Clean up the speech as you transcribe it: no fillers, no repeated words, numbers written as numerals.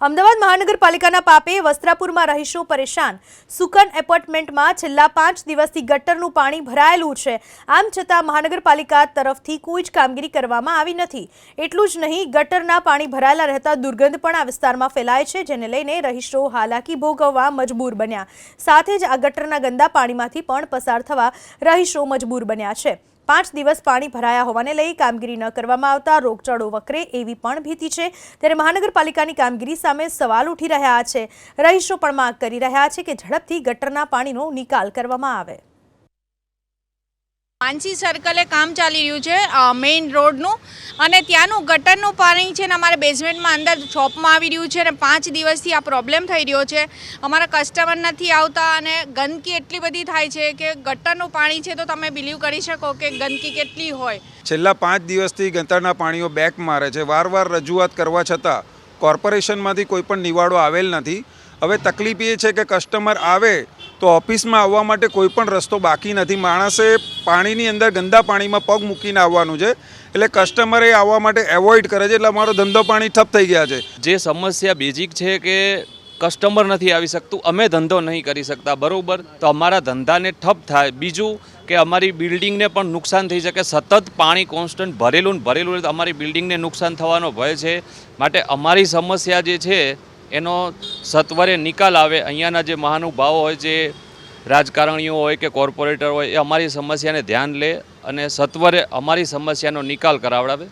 અમદાવાદ મહાનગરપાલિકાના પાપે વસ્ત્રાપુરમાં રહીશો પરેશાન। સુકન એપાર્ટમેન્ટમાં છેલ્લા 5 દિવસથી ગટરનું પાણી ભરાયેલું છે। આમ છતાં મહાનગરપાલિકા તરફથી કોઈ જ કામગીરી કરવામાં આવી નથી। એટલું જ નહીં, ગટરના પાણી ભરાયેલા રહેતા દુર્ગંધ પણ આ વિસ્તારમાં ફેલાય છે, જેને લઈને રહીશો હાલાકી ભોગવવા મજબૂર બન્યા। સાથે જ આ ગટરના ગંદા પાણીમાંથી પણ પસાર થવા રહીશો મજબૂર બન્યા છે। 5 દિવસ પાણી ભરાયા હોવાને લઈ કામગીરી ન કરવામાં આવતા રોગચાળો વકરે એવી પણ ભીતિ છે। ત્યારે મહાનગરપાલિકાની કામગીરી સામે સવાલ ઉઠી રહ્યા છે। રહીશો પણ માંગ કરી રહ્યા છે કે ઝડપથી ગટરના પાણીનો નિકાલ કરવામાં આવે। मानसी सर्कले काम चाली रह्यु छे मेन रोडनुं अने त्यानुं गटरनुं पाणी छे ने अमारे बेसमेंटमां अंदर शॉपमां आवी रह्युं छे ने 5 दिवसथी आ प्रोब्लेम थई रह्यो छे। अमारा कस्टमर नथी आवता अने गंदकी एटली बधी थाय छे के गटरनुं पाणी छे तो तमे बिलीव करी शको के गंदकी केटली होय। छेल्ला 5 दिवसथी गटરના પાણીઓ બેક મારે છે। વારવાર રજૂઆત કરવા છતાં કોર્પોરેશનમાંથી કોઈ પણ નિવાડો આવેલ નથી। હવે તકલીફ એ છે કે કસ્ટમર આવે તો ઓફિસમાં આવવા માટે કોઈ પણ રસ્તો બાકી નથી। માણસે પાણીની અંદર ગંદા પાણીમાં પગ મૂકીને આવવાનું છે, એટલે કસ્ટમરે આવવા માટે એવોઇડ કરે છે, એટલે અમારો ધંધો પાણી ઠપ થઈ ગયા છે। જે સમસ્યા બેઝિક છે કે કસ્ટમર નથી આવી શકતું, અમે ધંધો નહીં કરી શકતા બરાબર, તો અમારા ધંધાને ઠપ થાય। બીજું કે અમારી બિલ્ડિંગને પણ નુકસાન થઈ શકે। સતત પાણી કોન્સ્ટન્ટ ભરેલું ને ભરેલું રહે તો અમારી બિલ્ડિંગને નુકસાન થવાનો ભય છે। માટે અમારી સમસ્યા જે છે એનો સત્વરે નિકાલ આવે। અહીંયાના જે મહાનુભાવો હોય, જે રાજકારણીઓ હોય કે કોર્પોરેટર હોય, એ અમારી સમસ્યાને ધ્યાન લે અને સત્વરે અમારી સમસ્યાનો નિકાલ કરાવડાવે।